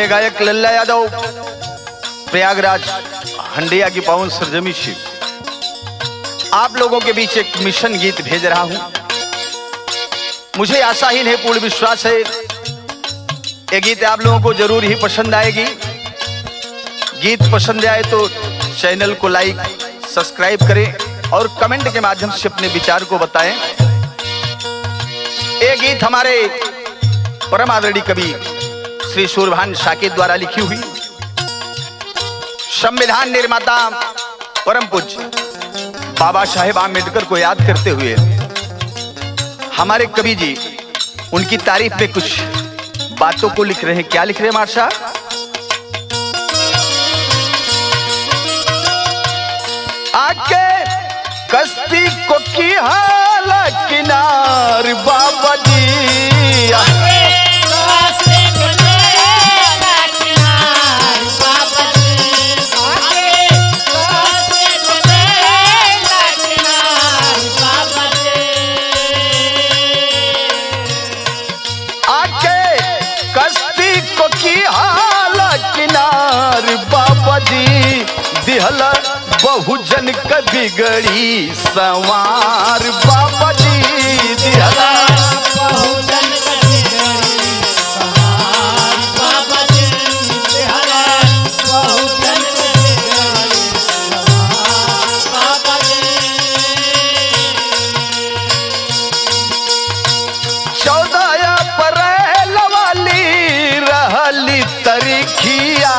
मैं गायक लल्ला यादव प्रयागराज हंडिया की पावन सरजमी से आप लोगों के बीच एक मिशन गीत भेज रहा हूं। मुझे आशा ही नहीं, पूर्ण विश्वास है ये गीत आप लोगों को जरूर ही पसंद आएगी। गीत पसंद आए तो चैनल को लाइक सब्सक्राइब करें और कमेंट के माध्यम से अपने विचार को बताएं। ये गीत हमारे परम आदरणीय कवि श्री सूरभान साकेत द्वारा लिखी हुई, संविधान निर्माता परम पूज्य बाबा साहेब आम्बेडकर को याद करते हुए हमारे कवि जी उनकी तारीफ में कुछ बातों को लिख रहे हैं। क्या लिख रहे हैं मार्शा? आके कश्ती को की हाल किनार बाबा जी, दिहला बहुजन क बिगड़ी सवार बाबा जी, दिहला बहुजन क बिगड़ी सवार बाबा जी, दिहला बहुजन क बिगड़ी सवार बाबा जी। 14 अप्रैल वाली रहली तरीखिया,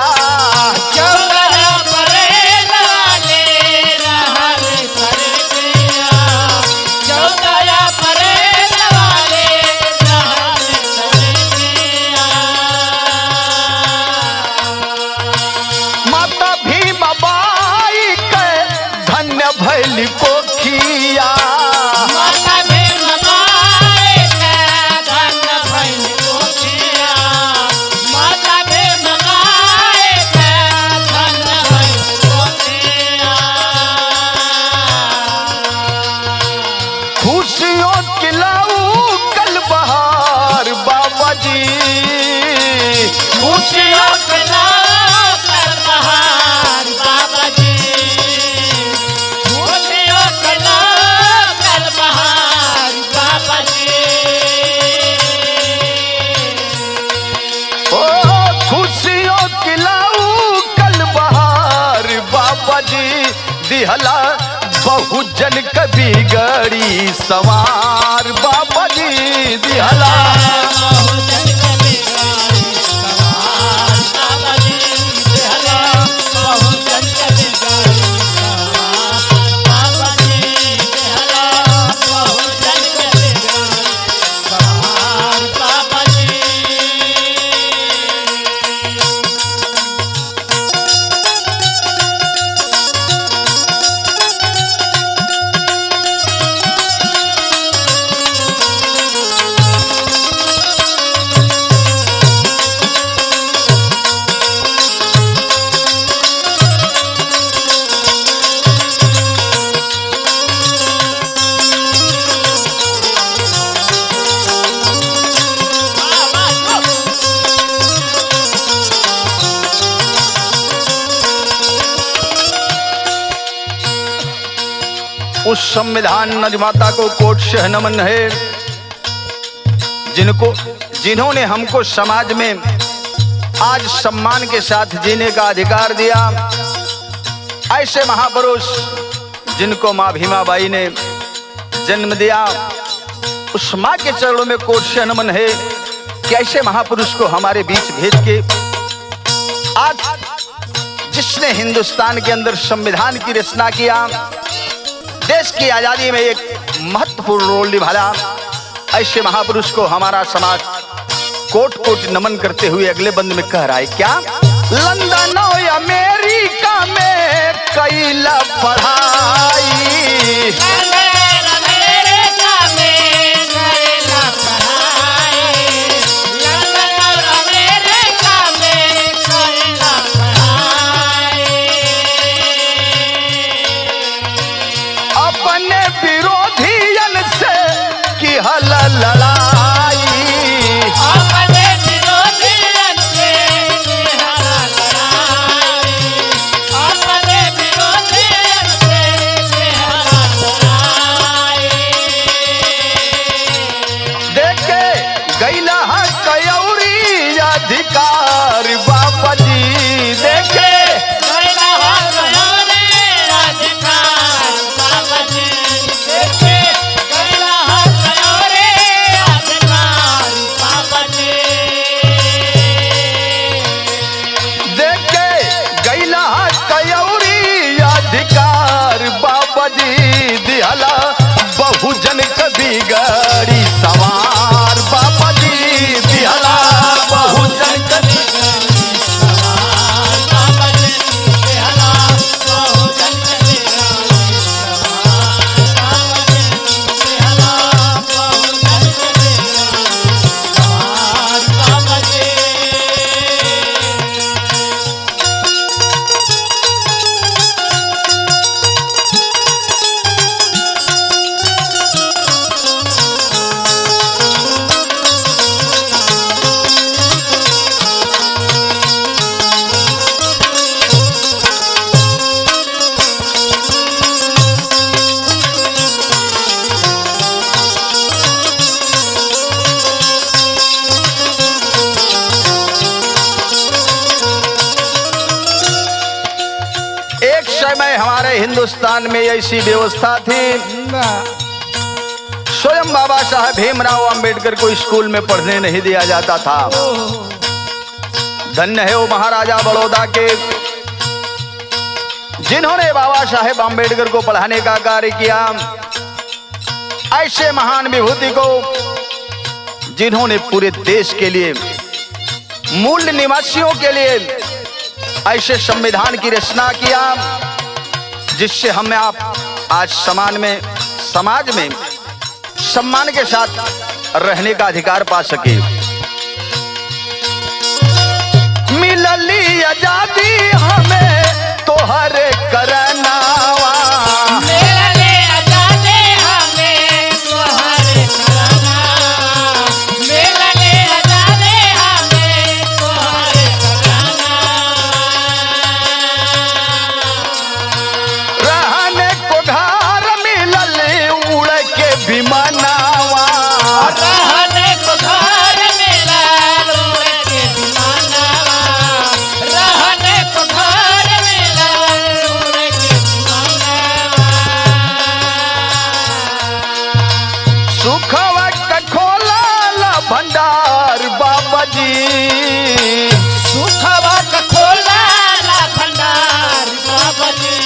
दिहला बहुजन क बिगड़ी सवार बाबा जी, दिहला बहुजन क बिगड़ी सवार बाबा जी, दिहला बहुजन क बिगड़ी सवार बाबा जी, दिहला बहुजन क बिगड़ी सवार बाबा जी। उस संविधान निर्माता को कोट से नमन है जिन्होंने हमको समाज में आज सम्मान के साथ जीने का अधिकार दिया। ऐसे महापुरुष जिनको माँ भीमाबाई ने जन्म दिया, उस माँ के चरणों में कोट से नमन है कि ऐसे महापुरुष को हमारे बीच भेज के आज जिसने हिंदुस्तान के अंदर संविधान की रचना किया, देश की आजादी में एक महत्वपूर्ण रोल निभाया, ऐसे महापुरुष को हमारा समाज कोट कोट नमन करते हुए अगले बंद में कह रहा है। क्या? लंदन और अमेरिका में कैला पढ़ाई, विरोधियन से की लड़ाई, अपने विरोधियन से की बहुजन कभी गाड़ी सवार बाबा जी दिहला बहुजन कभी समय हमारे हिंदुस्तान में ऐसी व्यवस्था थी, स्वयं बाबा साहब भीमराव अंबेडकर को स्कूल में पढ़ने नहीं दिया जाता था। धन्य है वो महाराजा बड़ौदा के जिन्होंने बाबा साहेब अंबेडकर को पढ़ाने का कार्य किया। ऐसे महान विभूति को जिन्होंने पूरे देश के लिए, मूल निवासियों के लिए ऐसे संविधान की रचना किया जिससे हमें आप आज समाज में सम्मान के साथ रहने का अधिकार पा सके। मिलली आजादी हमें तोहर करनावा, मिलली आजादी हमें तोहर करनावा, मिलली आजादी हमें तोहर करनावा। रहने को घर मिलल उड़ के विमानवा, रहने को घर मिलल उड़ के विमानवा, रहने को घर मिलल उड़ के विमानवा। सुखवा का खोलल भंडार बाबा जी, सुखवा का खोलल भंडार बाबा जी,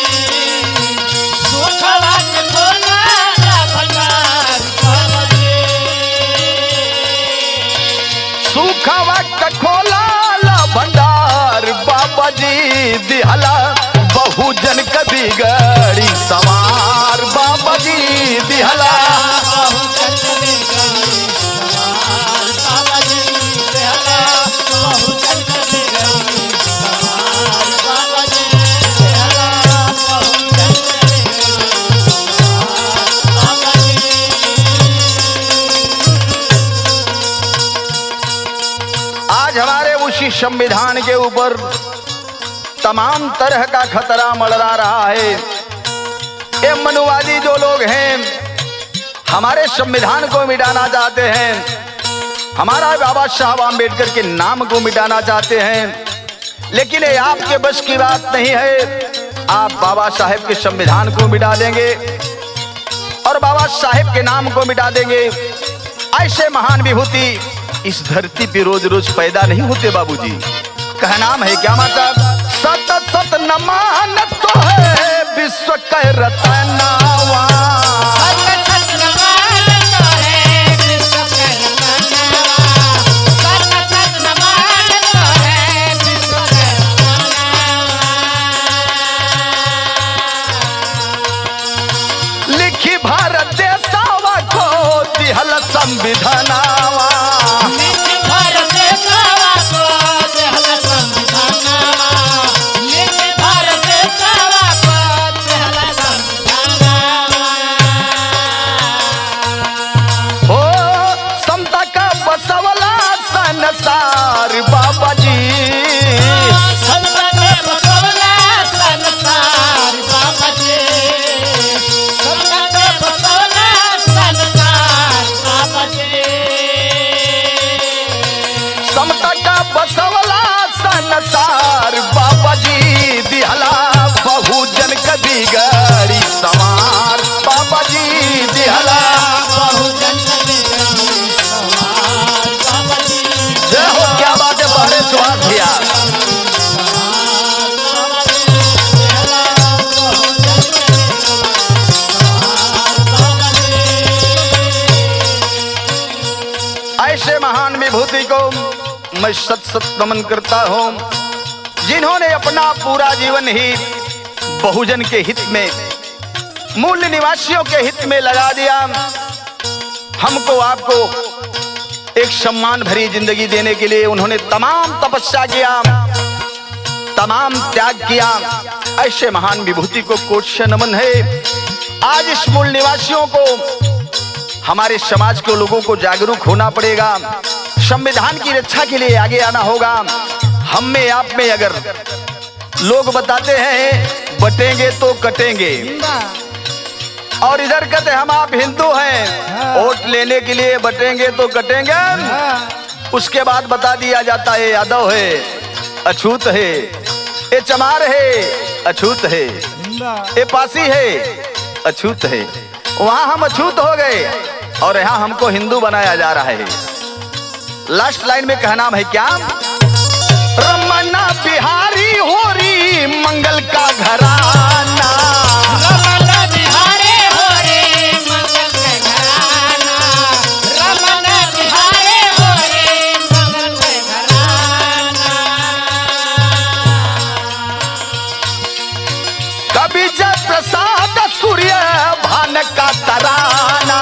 सुखवा का खोलल भंडार बाबा जी। सुखवा का खोलल भंडार बाबा जी दिहला बहुजन कभी गाड़ी सवार बाबा जी दिहला। बहुजन कभी गाड़ी सवार बाबा जी दिहला, बहुजन कभी गाड़ी सवार बाबा जी दिहला, बहुजन कभी गाड़ी सवार बाबा जी। आज हमारे उसी संविधान के ऊपर तमाम तरह का खतरा मंडरा रहा है। ये मनुवादी जो लोग हैं हमारे संविधान को मिटाना चाहते हैं, हमारा बाबा साहब आम्बेडकर के नाम को मिटाना चाहते हैं, लेकिन ये आपके बस की बात नहीं है। आप बाबा साहेब के संविधान को मिटा देंगे और बाबा साहेब के नाम को मिटा देंगे। ऐसे महान विभूति इस धरती पे रोज रोज पैदा नहीं होते बाबूजी। कह नाम है क्या माता, सत सत नमन तो है विश्व का रतनावा, सत सत नमन तो है विश्व का रतनावा, सत सत नमन तो है विश्व का रतनावा। लिखी भारत देशवा को दिहल संविधानावा, लिखि भारत देशवा को दिहल संविधानावा, लिखि भारत देशवा को दिहल संविधानावा। हो समता का बसवला संसार बाबा जी, समता के बसवला संसार बाबा जी, समता के बसवला संसार बाबा जी। समता का बसवला संसार बाबा जी दिहला बहुजन कभी गाड़ी सवार बाबा जी दिहला। बहुजन कभी गाड़ी सवार बाबा जी जय हो, क्या बात है, बड़े स्वाद दिया। सवार बाबा जी दिहला, बहुजन कभी गाड़ी सवार बाबा जी। ऐसे महान विभूति को मैं सत सत नमन करता हूँ, जिन्होंने अपना पूरा जीवन ही बहुजन के हित में, मूल निवासियों के हित में लगा दिया। हमको आपको एक सम्मान भरी जिंदगी देने के लिए उन्होंने तमाम तपस्या किया, तमाम त्याग किया। ऐसे महान विभूति को कोट से नमन है। आज इस मूल निवासियों को, हमारे समाज के लोगों को जागरूक होना पड़ेगा, संविधान की रक्षा के लिए आगे आना होगा। हम में आप में अगर लोग बताते हैं बटेंगे तो कटेंगे, और इधर कहते हम आप हिंदू हैं, वोट लेने के लिए बटेंगे तो कटेंगे, उसके बाद बता दिया जाता है यादव है, अछूत है, ये चमार है, अछूत है, ये पासी है, अछूत है। वहां हम अछूत हो गए और यहाँ हमको हिंदू बनाया जा रहा है। लास्ट लाइन में कहना है क्या, रमना बिहारी होरी मंगल का घराना, रमन बिहारी हो रे मंगल के घराना, रमन बिहारी हो रे मंगल के घराना। कवि जय प्रसाद सूर्य भान का तराना,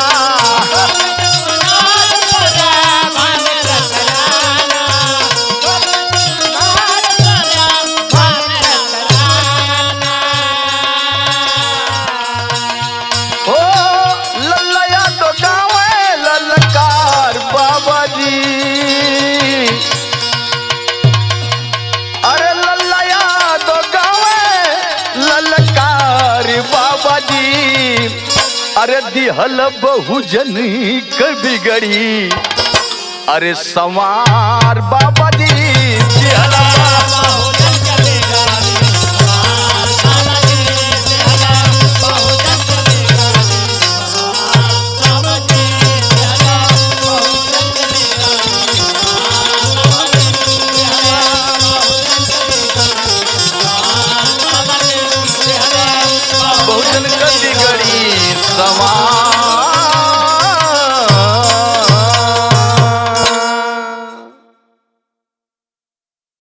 अरे दिहल बहुजन कभी गड़ी, अरे संवार बाबा जी दिहल बहुजन चलेगा, बाबा जी चला, बहुजन चलेगा, बाबा जी चला, बहुजन चलेगा, बाबा जी चला, बहुजन चलेगा, बहुजन कभी गड़ी संवार